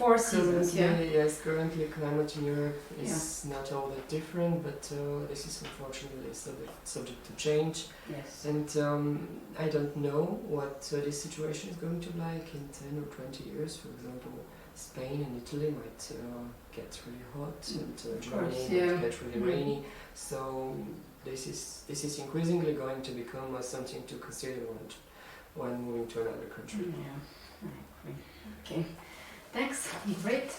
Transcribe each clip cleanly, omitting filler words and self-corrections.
4 seasons, yeah? Yes, currently climate in Europe is not all that different, but this is unfortunately subject to change. Yes. And I don't know what this situation is going to be like in 10 or 20 years. For example, Spain and Italy might get really hot, and Germany might get really rainy. So this is increasingly going to become something to consider when moving to another country. Yeah, I agree. Okay, thanks. Great.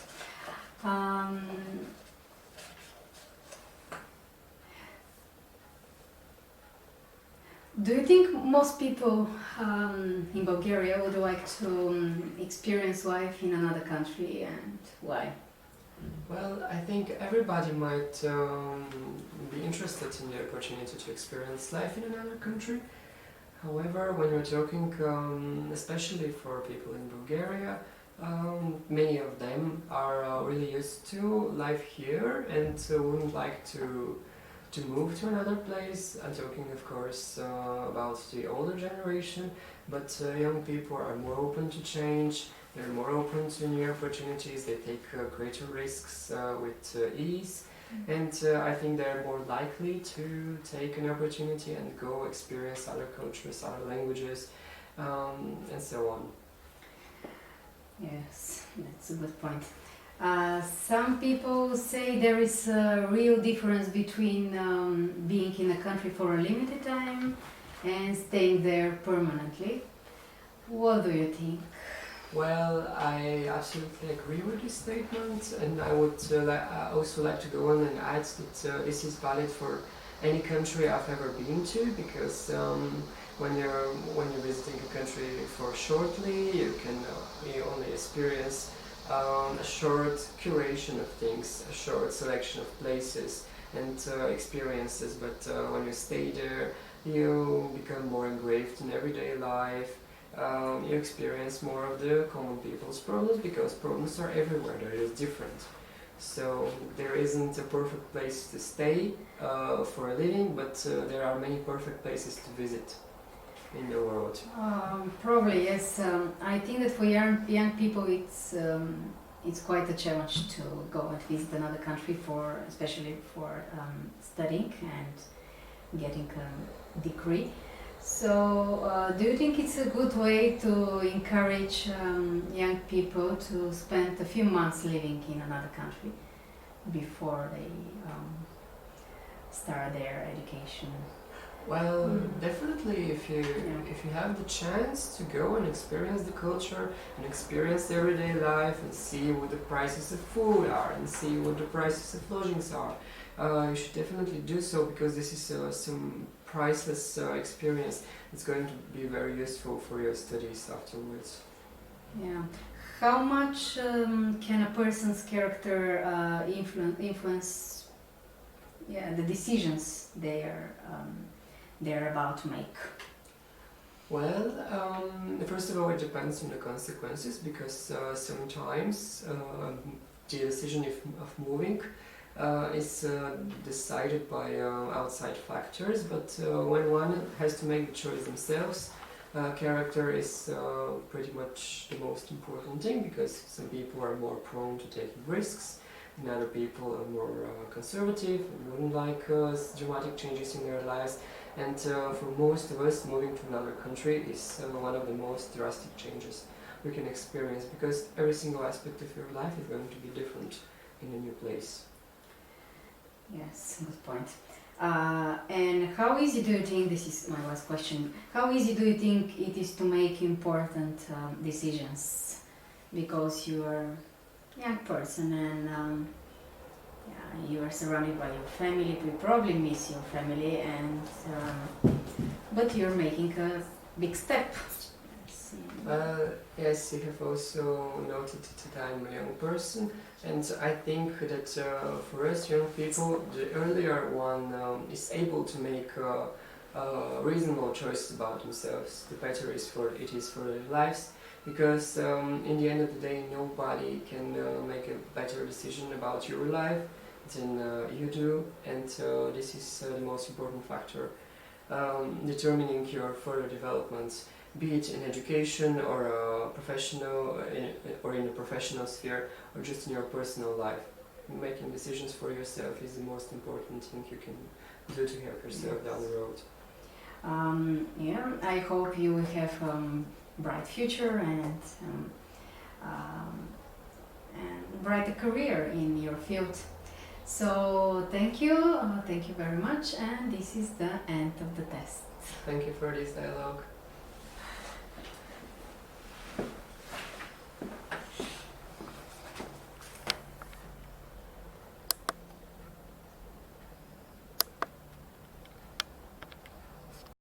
Do you think most people in Bulgaria would like to experience life in another country, and why? Well, I think everybody might be interested in the opportunity to experience life in another country. However, when we're talking, especially for people in Bulgaria, many of them are really used to life here and wouldn't like to move to another place. I'm talking, of course, about the older generation, but young people are more open to change. They're more open to new opportunities. They take greater risks with ease. And I think they're more likely to take an opportunity and go experience other cultures, other languages, and so on. Yes, that's a good point. Some people say there is a real difference between being in a country for a limited time and staying there permanently. What do you think? Well, I absolutely agree with this statement, and I would also like to go on and add that this is valid for any country I've ever been to, because when you're visiting a country for shortly, you only experience a short curation of things, a short selection of places and experiences. But when you stay there, you become more engraved in everyday life. You experience more of the common people's problems, because problems are everywhere. They're just different. So there isn't a perfect place to stay for a living, but there are many perfect places to visit in the world. Probably yes. I think that for young people, it's quite a challenge to go and visit another country especially for studying and getting a degree. So, do you think it's a good way to encourage young people to spend a few months living in another country before they start their education? Well, definitely, if you have the chance to go and experience the culture and experience everyday life and see what the prices of food are and see what the prices of lodgings are, you should definitely do so, because this is some priceless experience. It's going to be very useful for your studies afterwards. Yeah. How much can a person's character influence the decisions they're about to make? Well, first of all, it depends on the consequences, because sometimes the decision of moving is decided by outside factors, but when one has to make the choice themselves, character is pretty much the most important thing, because some people are more prone to taking risks, and other people are more conservative and wouldn't like dramatic changes in their lives. And for most of us, moving to another country is one of the most drastic changes we can experience, because every single aspect of your life is going to be different in a new place. Yes, good point. And how easy do you think, this is my last question, how easy do you think it is to make important decisions? Because you are a young person and you are surrounded by your family, you probably miss your family, and but you're making a big step. Yes, you have also noted that I'm a young person, and I think that for us young people, the earlier one is able to make reasonable choices about themselves, the better it is for their lives, because in the end of the day, nobody can make a better decision about your life than you do, and this is the most important factor determining your further development. be it in education or a professional, or in a professional sphere, or just in your personal life. Making decisions for yourself is the most important thing you can do to help yourself down the road. Yeah, I hope you will have a bright future and bright career in your field. So thank you very much, and this is the end of the test. Thank you for this dialogue.